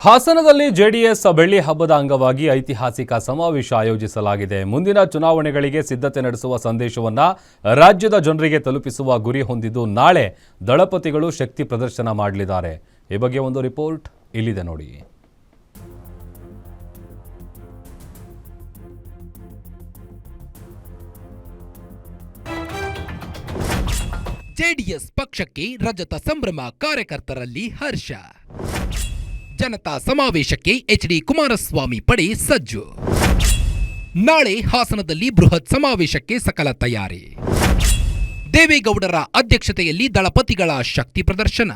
ಹಾಸನದಲ್ಲಿ ಜೆಡಿಎಸ್ ಬೆಳ್ಳಿ ಹಬ್ಬದ ಅಂಗವಾಗಿ ಐತಿಹಾಸಿಕ ಸಮಾವೇಶ ಆಯೋಜಿಸಲಾಗಿದೆ. ಮುಂದಿನ ಚುನಾವಣೆಗಳಿಗೆ ಸಿದ್ಧತೆ ನಡೆಸುವ ಸಂದೇಶವನ್ನ ರಾಜ್ಯದ ಜನರಿಗೆ ತಲುಪಿಸುವ ಗುರಿ ಹೊಂದಿದ್ದು ನಾಳೆ ದಳಪತಿಗಳು ಶಕ್ತಿ ಪ್ರದರ್ಶನ ಮಾಡಲಿದ್ದಾರೆ. ಈ ಬಗ್ಗೆ ಒಂದು ರಿಪೋರ್ಟ್ ಇಲ್ಲಿದೆ ನೋಡಿ. ಜೆಡಿಎಸ್ ಪಕ್ಷಕ್ಕೆ ರಜತ ಸಂಭ್ರಮ, ಕಾರ್ಯಕರ್ತರಲ್ಲಿ ಹರ್ಷ. ಜನತಾ ಸಮಾವೇಶಕ್ಕೆ ಎಚ್.ಡಿ. ಕುಮಾರಸ್ವಾಮಿ ಪಡೆ ಸಜ್ಜು. ನಾಳೆ ಹಾಸನದಲ್ಲಿ ಬೃಹತ್ ಸಮಾವೇಶಕ್ಕೆ ಸಕಲ ತಯಾರಿ. ದೇವೇಗೌಡರ ಅಧ್ಯಕ್ಷತೆಯಲ್ಲಿ ದಳಪತಿಗಳ ಶಕ್ತಿ ಪ್ರದರ್ಶನ.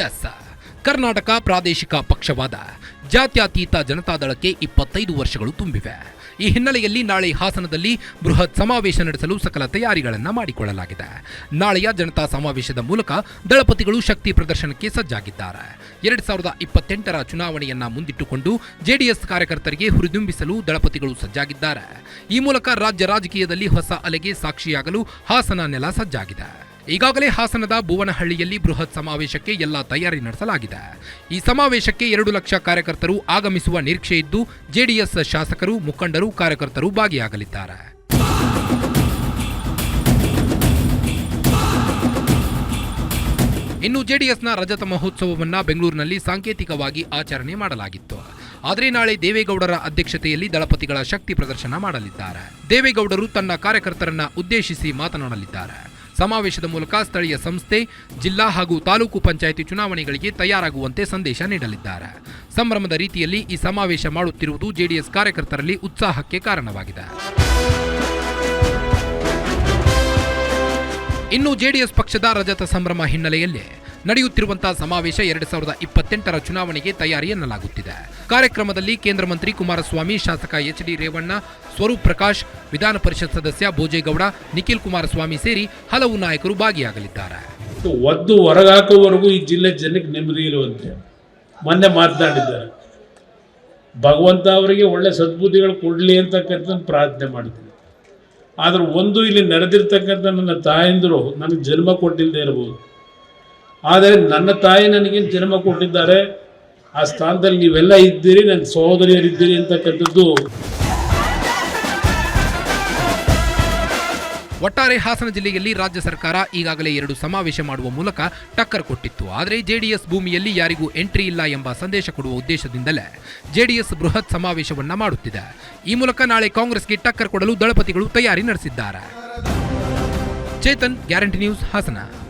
ಎಸ್, ಕರ್ನಾಟಕ ಪ್ರಾದೇಶಿಕ ಪಕ್ಷವಾದ ಜಾತ್ಯತೀತ ಜನತಾದಳಕ್ಕೆ 25 ವರ್ಷಗಳು ತುಂಬಿವೆ. ಈ ಹಿನ್ನೆಲೆಯಲ್ಲಿ ನಾಳೆ ಹಾಸನದಲ್ಲಿ ಬೃಹತ್ ಸಮಾವೇಶ ನಡೆಸಲು ಸಕಲ ತಯಾರಿಗಳನ್ನು ಮಾಡಿಕೊಳ್ಳಲಾಗಿದೆ. ನಾಳೆಯ ಜನತಾ ಸಮಾವೇಶದ ಮೂಲಕ ದಳಪತಿಗಳು ಶಕ್ತಿ ಪ್ರದರ್ಶನಕ್ಕೆ ಸಜ್ಜಾಗಿದ್ದಾರೆ. 2028ರ ಚುನಾವಣೆಯನ್ನ ಮುಂದಿಟ್ಟುಕೊಂಡು ಜೆಡಿಎಸ್ ಕಾರ್ಯಕರ್ತರಿಗೆ ಹುರಿದುಂಬಿಸಲು ದಳಪತಿಗಳು ಸಜ್ಜಾಗಿದ್ದಾರೆ. ಈ ಮೂಲಕ ರಾಜ್ಯ ರಾಜಕೀಯದಲ್ಲಿ ಹೊಸ ಅಲೆಗೆ ಸಾಕ್ಷಿಯಾಗಲು ಹಾಸನ ನೆಲ ಸಜ್ಜಾಗಿದೆ. ಈಗಾಗಲೇ ಹಾಸನದ ಭುವನಹಳ್ಳಿಯಲ್ಲಿ ಬೃಹತ್ ಸಮಾವೇಶಕ್ಕೆ ಎಲ್ಲಾ ತಯಾರಿ ನಡೆಸಲಾಗಿದೆ. ಈ ಸಮಾವೇಶಕ್ಕೆ 2 ಲಕ್ಷ ಕಾರ್ಯಕರ್ತರು ಆಗಮಿಸುವ ನಿರೀಕ್ಷೆ ಇದ್ದು ಜೆಡಿಎಸ್ ಶಾಸಕರು, ಮುಖಂಡರು, ಕಾರ್ಯಕರ್ತರು ಭಾಗಿಯಾಗಲಿದ್ದಾರೆ. ಇನ್ನು ಜೆಡಿಎಸ್ನ ರಜತ ಮಹೋತ್ಸವವನ್ನ ಬೆಂಗಳೂರಿನಲ್ಲಿ ಸಾಂಕೇತಿಕವಾಗಿ ಆಚರಣೆ ಮಾಡಲಾಗಿತ್ತು. ಆದರೆ ನಾಳೆ ದೇವೇಗೌಡರ ಅಧ್ಯಕ್ಷತೆಯಲ್ಲಿ ದಳಪತಿಗಳ ಶಕ್ತಿ ಪ್ರದರ್ಶನ ಮಾಡಲಿದ್ದಾರೆ. ದೇವೇಗೌಡರು ತನ್ನ ಕಾರ್ಯಕರ್ತರನ್ನ ಉದ್ದೇಶಿಸಿ ಮಾತನಾಡಲಿದ್ದಾರೆ. ಸಮಾವೇಶದ ಮೂಲಕ ಸ್ಥಳೀಯ ಸಂಸ್ಥೆ, ಜಿಲ್ಲಾ ಹಾಗೂ ತಾಲೂಕು ಪಂಚಾಯಿತಿ ಚುನಾವಣೆಗಳಿಗೆ ತಯಾರಾಗುವಂತೆ ಸಂದೇಶ ನೀಡಲಿದ್ದಾರೆ. ಸಂಭ್ರಮದ ರೀತಿಯಲ್ಲಿ ಈ ಸಮಾವೇಶ ಮಾಡುತ್ತಿರುವುದು ಜೆಡಿಎಸ್ ಕಾರ್ಯಕರ್ತರಲ್ಲಿ ಉತ್ಸಾಹಕ್ಕೆ ಕಾರಣವಾಗಿದೆ. ಇನ್ನು ಜೆಡಿಎಸ್ ಪಕ್ಷದ ರಜತ ಸಂಭ್ರಮ ಹಿನ್ನೆಲೆಯಲ್ಲಿ ನಡೆಯುತ್ತಿರುವಂತಹ ಸಮಾವೇಶ 2028ರ ಚುನಾವಣೆಗೆ ತಯಾರಿ ಎನ್ನಲಾಗುತ್ತಿದೆ. ಕಾರ್ಯಕ್ರಮದಲ್ಲಿ ಕೇಂದ್ರ ಮಂತ್ರಿ ಕುಮಾರಸ್ವಾಮಿ, ಶಾಸಕ ಎಚ್.ಡಿ. ರೇವಣ್ಣ, ಸ್ವರೂಪ್ ಪ್ರಕಾಶ್, ವಿಧಾನ ಪರಿಷತ್ ಸದಸ್ಯ ಭೋಜೇಗೌಡ, ನಿಖಿಲ್ ಕುಮಾರಸ್ವಾಮಿ ಸೇರಿ ಹಲವು ನಾಯಕರು ಭಾಗಿಯಾಗಲಿದ್ದಾರೆ. ಒದ್ದು ಹೊರಗಾಕುವವರೆಗೂ ಈ ಜಿಲ್ಲೆ ಜನಕ್ಕೆ ನೆಮ್ಮದಿ ಇರುವಂತೆ ಮೊನ್ನೆ ಮಾತನಾಡಿದ್ದಾರೆ. ಭಗವಂತ ಅವರಿಗೆ ಒಳ್ಳೆ ಸದ್ಬುದ್ಧಿಗಳು ಕೊಡಲಿ ಅಂತಕ್ಕಂಥ ಪ್ರಾರ್ಥನೆ ಮಾಡಿದ್ದೀನಿ. ಆದ್ರೆ ಒಂದು ಇಲ್ಲಿ ನಡೆದಿರ್ತಕ್ಕಂಥ ನನ್ನ ತಾಯಂದಿರು ನನಗೆ ಜನ್ಮ ಕೊಟ್ಟಿಲ್ಲದೆ ಇರಬಹುದು, ಆದರೆ ನನ್ನ ತಾಯಿ ನನಗೇನು ಜನ್ಮ ಕೊಟ್ಟಿದ್ದಾರೆ. ಆ ಸ್ಥಾನದಲ್ಲಿ ನೀವೆಲ್ಲ ಇದ್ದೀರಿ, ನನ್ನ ಸಹೋದರಿಯರಿದ್ದೀರಿ ಅಂತಕ್ಕಂಥದ್ದು. ಒಟ್ಟಾರೆ ಹಾಸನ ಜಿಲ್ಲೆಯಲ್ಲಿ ರಾಜ್ಯ ಸರ್ಕಾರ ಈಗಾಗಲೇ 2 ಸಮಾವೇಶ ಮಾಡುವ ಮೂಲಕ ಟಕ್ಕರ್ ಕೊಟ್ಟಿತ್ತು. ಆದರೆ ಜೆಡಿಎಸ್ ಭೂಮಿಯಲ್ಲಿ ಯಾರಿಗೂ ಎಂಟ್ರಿ ಇಲ್ಲ ಎಂಬ ಸಂದೇಶ ಕೊಡುವ ಉದ್ದೇಶದಿಂದಲೇ ಜೆಡಿಎಸ್ ಬೃಹತ್ ಸಮಾವೇಶವನ್ನ ಮಾಡುತ್ತಿದೆ. ಈ ಮೂಲಕ ನಾಳೆ ಕಾಂಗ್ರೆಸ್ಗೆ ಟಕ್ಕರ್ ಕೊಡಲು ದಳಪತಿಗಳು ತಯಾರಿ ನಡೆಸಿದ್ದಾರೆ. Chetan, guarantee news, Hassan.